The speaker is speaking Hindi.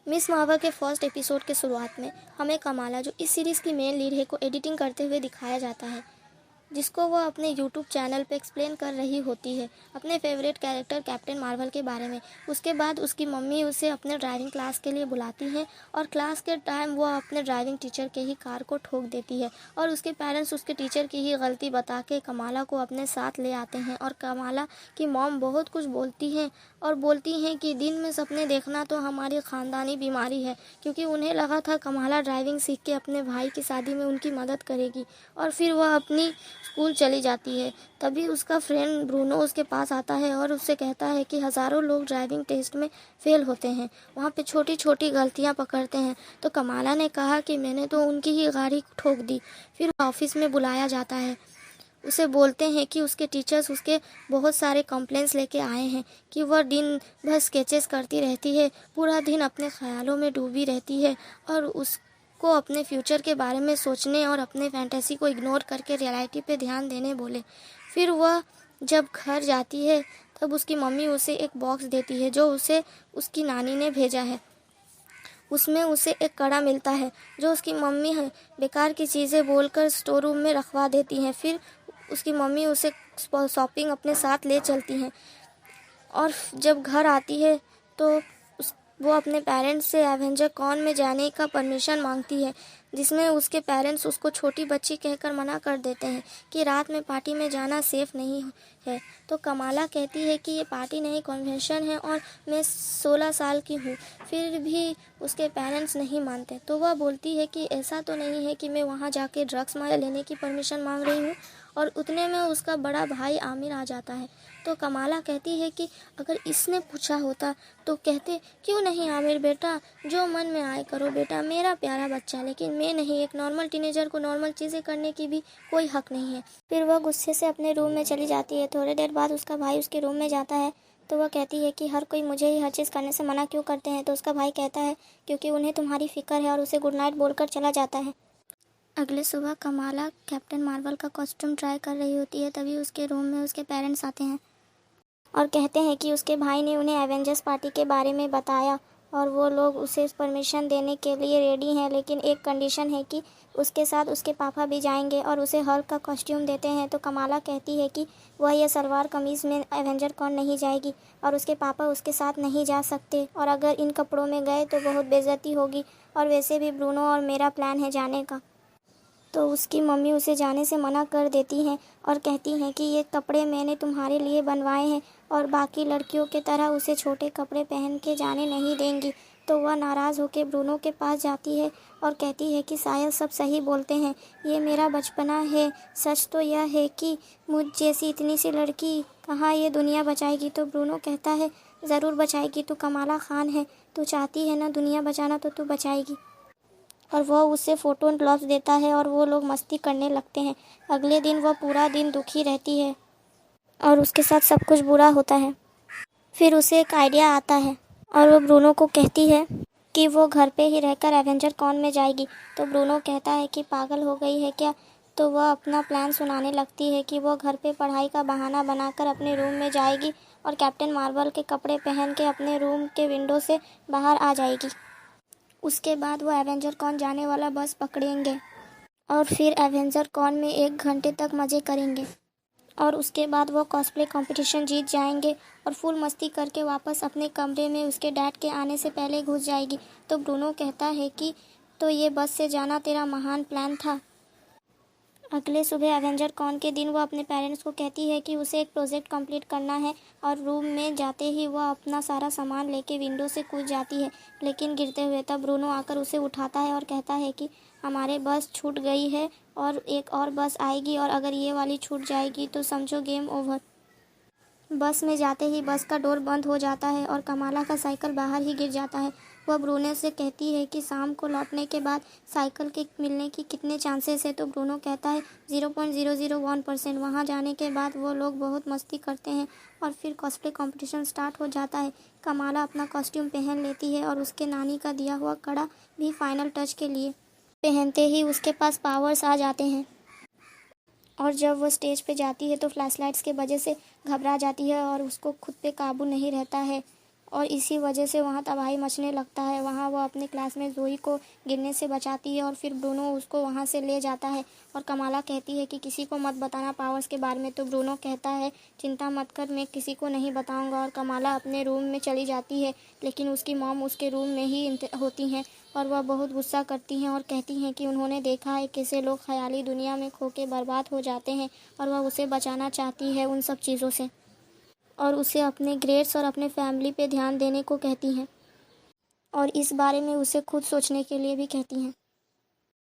मिस मार्वल के फर्स्ट एपिसोड के शुरुआत में हमें कमाला, जो इस सीरीज़ की मेन लीड है, को एडिटिंग करते हुए दिखाया जाता है, जिसको वह अपने यूट्यूब चैनल पे एक्सप्लेन कर रही होती है अपने फेवरेट कैरेक्टर कैप्टन मार्वल के बारे में। उसके बाद उसकी मम्मी उसे अपने ड्राइविंग क्लास के लिए बुलाती है और क्लास के टाइम वह अपने ड्राइविंग टीचर के ही कार को ठोक देती है और उसके पेरेंट्स उसके टीचर की ही गलती बता के कमाला को अपने साथ ले आते हैं। और कमाला की मॉम बहुत कुछ बोलती हैं और बोलती हैं कि दिन में सपने देखना तो हमारी ख़ानदानी बीमारी है, क्योंकि उन्हें लगा था कमाला ड्राइविंग सीख के अपने भाई की शादी में उनकी मदद करेगी। और फिर वह अपनी स्कूल चली जाती है। तभी उसका फ्रेंड ब्रूनो उसके पास आता है और उससे कहता है कि हज़ारों लोग ड्राइविंग टेस्ट में फेल होते हैं, वहाँ पे छोटी छोटी गलतियाँ पकड़ते हैं। तो कमाला ने कहा कि मैंने तो उनकी ही गाड़ी ठोक दी। फिर ऑफिस में बुलाया जाता है, उसे बोलते हैं कि उसके टीचर्स उसके बहुत सारे कंप्लेंट्स लेके आए हैं कि वह दिन भर स्केचेस करती रहती है, पूरा दिन अपने ख्यालों में डूबी रहती है और उसको अपने फ्यूचर के बारे में सोचने और अपने फैंटेसी को इग्नोर करके रियलिटी पे ध्यान देने बोले। फिर वह जब घर जाती है तब उसकी मम्मी उसे एक बॉक्स देती है जो उसे उसकी नानी ने भेजा है। उसमें उसे एक कड़ा मिलता है जो उसकी मम्मी है बेकार की चीज़ें बोलकर स्टोर रूम में रखवा देती हैं। फिर उसकी मम्मी उसे शॉपिंग अपने साथ ले चलती हैं और जब घर आती है तो वो अपने पेरेंट्स से एवेंजर कॉन में जाने का परमिशन मांगती है, जिसमें उसके पेरेंट्स उसको छोटी बच्ची कहकर मना कर देते हैं कि रात में पार्टी में जाना सेफ नहीं है। तो कमाला कहती है कि ये पार्टी नहीं कन्वेंशन है और मैं 16 साल की हूँ। फिर भी उसके पेरेंट्स नहीं मानते। तो वह बोलती है कि ऐसा तो नहीं है कि मैं वहाँ जाके ड्रग्स लेने की परमिशन मांग रही हूँ। और उतने में उसका बड़ा भाई आमिर आ जाता है। तो कमाला कहती है कि अगर इसने पूछा होता तो कहते क्यों नहीं आमिर बेटा, जो मन में आए करो बेटा, मेरा प्यारा बच्चा। लेकिन मैं नहीं, एक नॉर्मल टीनेजर को नॉर्मल चीज़ें करने की भी कोई हक नहीं है। फिर वह गुस्से से अपने रूम में चली जाती है। थोड़ी देर बाद उसका भाई उसके रूम में जाता है तो वह कहती है कि हर कोई मुझे ही हर चीज़ करने से मना क्यों करते हैं। तो उसका भाई कहता है क्योंकि उन्हें तुम्हारी फिक्र है, और उसे गुड नाइट बोलकर चला जाता है। अगले सुबह कमाला कैप्टन मार्वल का कॉस्ट्यूम ट्राई कर रही होती है। तभी उसके रूम में उसके पेरेंट्स आते हैं और कहते हैं कि उसके भाई ने उन्हें एवेंजर्स पार्टी के बारे में बताया और वो लोग उसे परमिशन देने के लिए रेडी हैं, लेकिन एक कंडीशन है कि उसके साथ उसके पापा भी जाएंगे और उसे हल्क का कॉस्ट्यूम देते हैं। तो कमाला कहती है कि वह यह सलवार कमीज़ में एवेंजर कॉन नहीं जाएगी और उसके पापा उसके साथ नहीं जा सकते, और अगर इन कपड़ों में गए तो बहुत बेइज्जती होगी, और वैसे भी ब्रूनो और मेरा प्लान है जाने का। तो उसकी मम्मी उसे जाने से मना कर देती हैं और कहती हैं कि ये कपड़े मैंने तुम्हारे लिए बनवाए हैं और बाकी लड़कियों के तरह उसे छोटे कपड़े पहन के जाने नहीं देंगी। तो वह नाराज़ होकर ब्रूनो के पास जाती है और कहती है कि शायद सब सही बोलते हैं, ये मेरा बचपना है। सच तो यह है कि मुझ जैसी इतनी सी लड़की कहाँ ये दुनिया बचाएगी। तो ब्रूनो कहता है ज़रूर बचाएगी, तू कमाला खान है, तू चाहती है ना दुनिया बचाना तो तू बचाएगी। और वह उसे फ़ोटो ग्लव्स देता है और वो लोग मस्ती करने लगते हैं। अगले दिन वह पूरा दिन दुखी रहती है और उसके साथ सब कुछ बुरा होता है। फिर उसे एक आइडिया आता है और वो ब्रूनो को कहती है कि वो घर पे ही रहकर एवेंजर कॉन में जाएगी। तो ब्रूनो कहता है कि पागल हो गई है क्या। तो वह अपना प्लान सुनाने लगती है कि वो घर पे पढ़ाई का बहाना बनाकर अपने रूम में जाएगी और कैप्टन मार्वल के कपड़े पहन के अपने रूम के विंडो से बाहर आ जाएगी। उसके बाद वो एवेंजर कॉन जाने वाला बस पकड़ेंगे और फिर एवेंजर कॉन में 1 घंटे तक मज़े करेंगे, और उसके बाद वो कॉस्प्ले कंपटीशन जीत जाएंगे और फुल मस्ती करके वापस अपने कमरे में उसके डैड के आने से पहले घुस जाएगी। तो ब्रूनो कहता है कि तो ये बस से जाना तेरा महान प्लान था। अगले सुबह एवेंजर कॉन के दिन वह अपने पेरेंट्स को कहती है कि उसे एक प्रोजेक्ट कंप्लीट करना है, और रूम में जाते ही वह अपना सारा सामान लेके विंडो से कूद जाती है, लेकिन गिरते हुए। तब ब्रूनो आकर उसे उठाता है और कहता है कि हमारे बस छूट गई है और एक और बस आएगी, और अगर ये वाली छूट जाएगी तो समझो गेम ओवर। बस में जाते ही बस का डोर बंद हो जाता है और कमाला का साइकिल बाहर ही गिर जाता है। वह ब्रूनो से कहती है कि शाम को लौटने के बाद साइकिल के मिलने की कितने चांसेस है। तो ब्रूनो कहता है 0.001%। वहाँ जाने के बाद वो लोग बहुत मस्ती करते हैं और फिर कॉस्प्ले कंपटीशन स्टार्ट हो जाता है। कमाला अपना कॉस्ट्यूम पहन लेती है और उसके नानी का दिया हुआ कड़ा भी फाइनल टच के लिए पहनते ही उसके पास पावर्स आ जाते हैं, और जब वो स्टेज पे जाती है तो फ्लैशलाइट्स के वजह से घबरा जाती है और उसको खुद पे काबू नहीं रहता है। और इसी वजह से वहाँ तबाही मचने लगता है। वहाँ वो अपने क्लास में ज़ोई को गिरने से बचाती है और फिर ब्रूनो उसको वहाँ से ले जाता है और कमाला कहती है कि किसी को मत बताना पावर्स के बारे में। तो ब्रूनो कहता है चिंता मत कर, मैं किसी को नहीं बताऊँगा। और कमाला अपने रूम में चली जाती है, लेकिन उसकी मॉम उसके रूम में ही होती हैं और वह बहुत गुस्सा करती हैं और कहती हैं कि उन्होंने देखा है कैसे लोग ख्याली दुनिया में खो के बर्बाद हो जाते हैं और वह उसे बचाना चाहती है उन सब चीज़ों से, और उसे अपने ग्रेड्स और अपने फैमिली पे ध्यान देने को कहती हैं और इस बारे में उसे खुद सोचने के लिए भी कहती हैं।